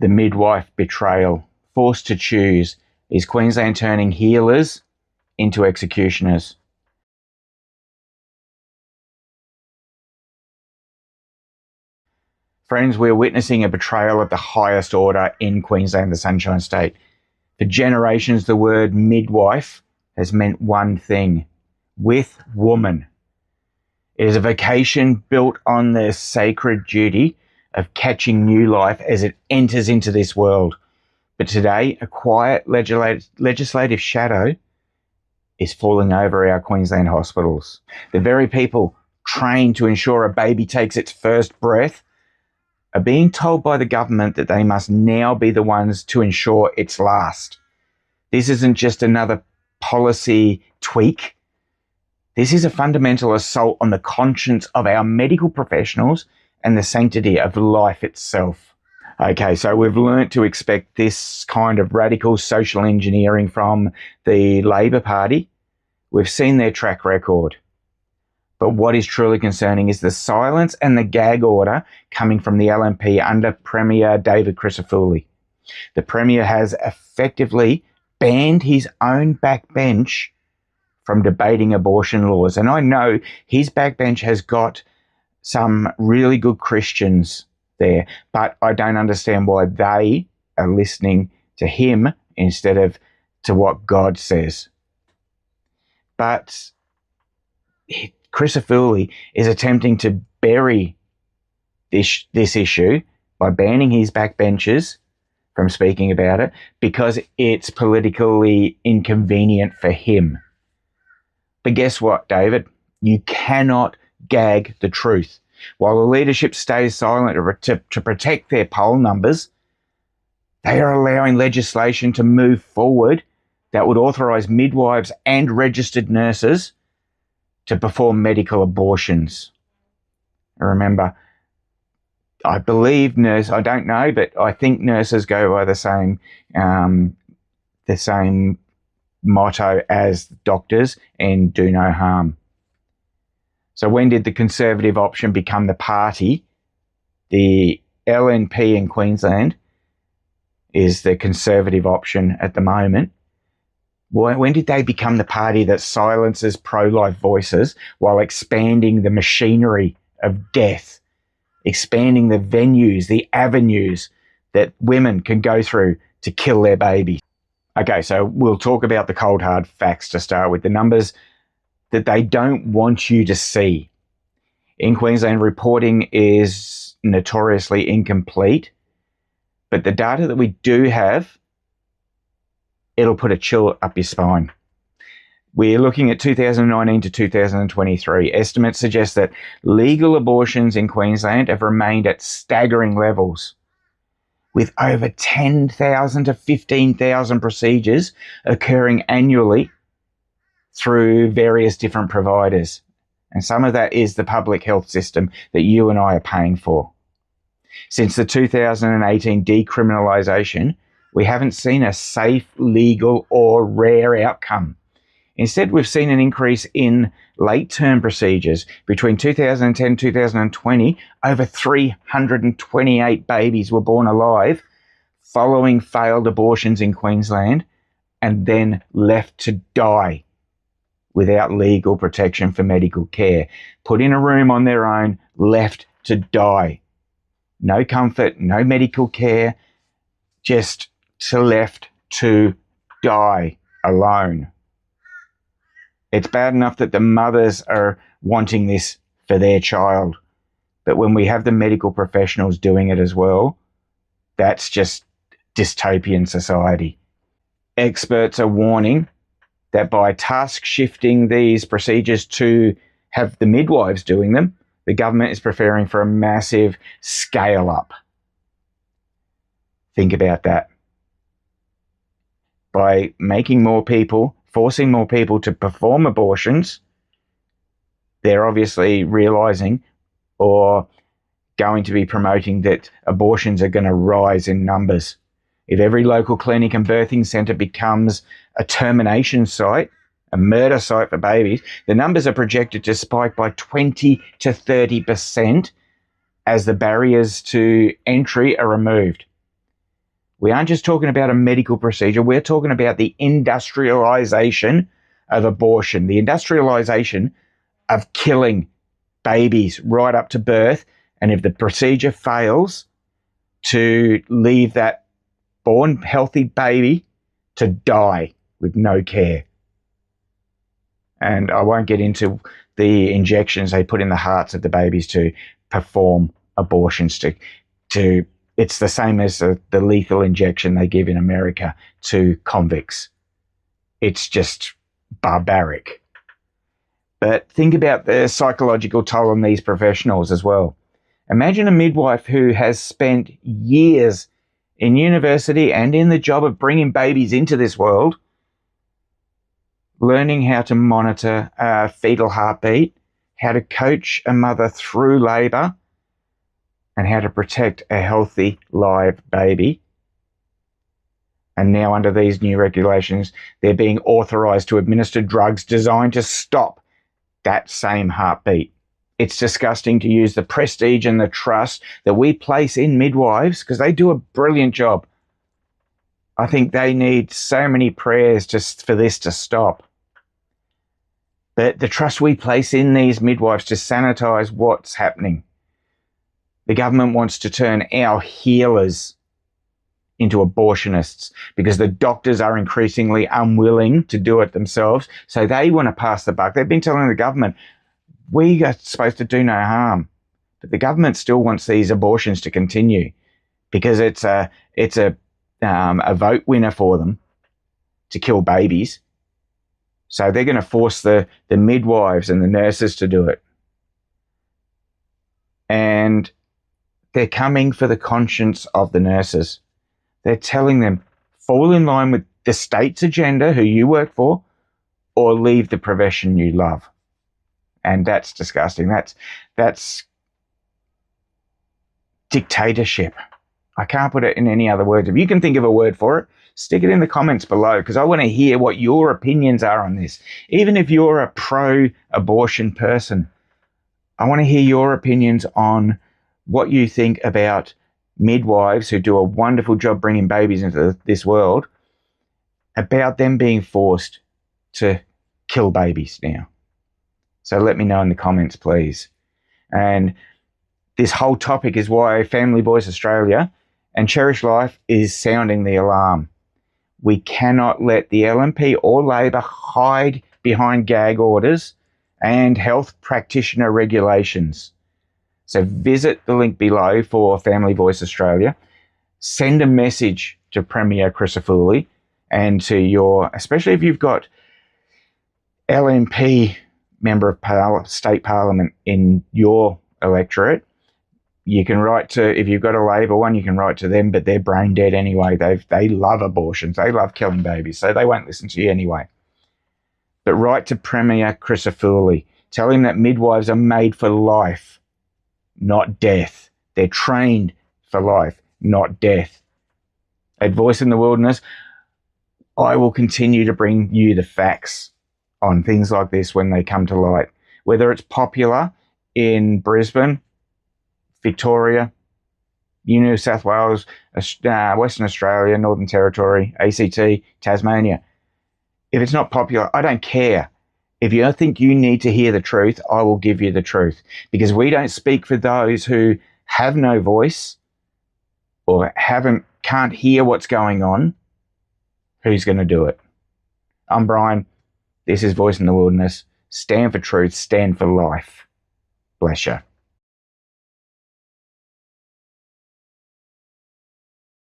The Midwife Betrayal. Forced to choose. Is Queensland turning healers into executioners? Friends, we're witnessing a betrayal of the highest order in Queensland, the Sunshine State. For generations, the word midwife has meant one thing: with woman. It is a vocation built on the sacred duty of catching new life as it enters into this world. But today, a quiet legislative shadow is falling over our Queensland hospitals. The very people trained to ensure a baby takes its first breath are being told by the government that they must now be the ones to ensure its last. This isn't just another policy tweak. This is a fundamental assault on the conscience of our medical professionals and the sanctity of life itself. Okay, so we've learnt to expect this kind of radical social engineering from the Labor Party. We've seen their track record. But what is truly concerning is the silence and the gag order coming from the LNP under Premier David Crisafulli. The Premier has effectively banned his own backbench from debating abortion laws. And I know his backbench has got some really good Christians there, but I don't understand why they are listening to him instead of to what God says. But Crisafulli is attempting to bury this issue by banning his backbenchers from speaking about it because it's politically inconvenient for him. But guess what, David? You cannot gag the truth. While the leadership stays silent to protect their poll numbers, they are allowing legislation to move forward that would authorise midwives and registered nurses to perform medical abortions. Remember, I believe I don't know, but I think nurses go by the same motto as doctors, and do no harm. So when did the Conservative option become the party? The LNP in Queensland is the Conservative option at the moment. When did they become the party that silences pro-life voices while expanding the machinery of death, expanding the venues, the avenues that women can go through to kill their babies? Okay, so we'll talk about the cold hard facts to start with, the numbers that they don't want you to see. In Queensland, reporting is notoriously incomplete, but the data that we do have, it'll put a chill up your spine. We're looking at 2019 to 2023. Estimates suggest that legal abortions in Queensland have remained at staggering levels, with over 10,000 to 15,000 procedures occurring annually through various different providers. And some of that is the public health system that you and I are paying for. Since the 2018 decriminalisation, we haven't seen a safe, legal or rare outcome. Instead, we've seen an increase in late-term procedures. Between 2010 and 2020, over 328 babies were born alive following failed abortions in Queensland and then left to die without legal protection for medical care. Put in a room on their own, left to die. No comfort, no medical care, just left to die alone. It's bad enough that the mothers are wanting this for their child, but when we have the medical professionals doing it as well, that's just dystopian society. Experts are warning that by task shifting these procedures to have the midwives doing them, the government is preparing for a massive scale up. Think about that. By forcing more people to perform abortions, they're obviously realising or going to be promoting that abortions are going to rise in numbers. If every local clinic and birthing centre becomes a termination site, a murder site for babies, the numbers are projected to spike by 20 to 30% as the barriers to entry are removed. We aren't just talking about a medical procedure. We're talking about the industrialization of abortion, the industrialization of killing babies right up to birth. And if the procedure fails, to leave that born healthy baby to die with no care. And I won't get into the injections they put in the hearts of the babies to perform abortions. It's the same as the lethal injection they give in America to convicts. It's just barbaric. But think about the psychological toll on these professionals as well. Imagine a midwife who has spent years in university and in the job of bringing babies into this world, learning how to monitor a fetal heartbeat, how to coach a mother through labour, and how to protect a healthy live baby. And now under these new regulations, they're being authorised to administer drugs designed to stop that same heartbeat. It's disgusting to use the prestige and the trust that we place in midwives, because they do a brilliant job. I think they need so many prayers just for this to stop. But the trust we place in these midwives to sanitise what's happening. The government wants to turn our healers into abortionists because the doctors are increasingly unwilling to do it themselves. So they want to pass the buck. They've been telling the government, we are supposed to do no harm. But the government still wants these abortions to continue because it's a vote winner for them to kill babies. So they're going to force the midwives and the nurses to do it. And they're coming for the conscience of the nurses. They're telling them, fall in line with the state's agenda, who you work for, or leave the profession you love. And that's disgusting. That's dictatorship. I can't put it in any other words. If you can think of a word for it, stick it in the comments below, because I want to hear what your opinions are on this. Even if you're a pro-abortion person, I want to hear your opinions on what you think about midwives who do a wonderful job bringing babies into this world, about them being forced to kill babies now. So let me know in the comments, please. And this whole topic is why Family Voice Australia and Cherish Life is sounding the alarm. We cannot let the LNP or Labor hide behind gag orders and health practitioner regulations. So visit the link below for Family Voice Australia. Send a message to Premier Crisafulli and to your, especially if you've got LNP member of state parliament in your electorate. You can write to, if you've got a Labor one, you can write to them, but they're brain dead anyway. They love abortions. They love killing babies, so they won't listen to you anyway. But write to Premier Crisafulli. Tell him that midwives are made for life, not death. They're trained for life, not death. At Voice in the Wilderness, I will continue to bring you the facts on things like this when they come to light. Whether it's popular in Brisbane, Victoria, New South Wales, Western Australia, Northern Territory, ACT, Tasmania. If it's not popular, I don't care. If you think you need to hear the truth, I will give you the truth, because we don't speak for those who have no voice or can't hear what's going on. Who's going to do it? I'm Brian. This is Voice in the Wilderness. Stand for truth. Stand for life. Bless you.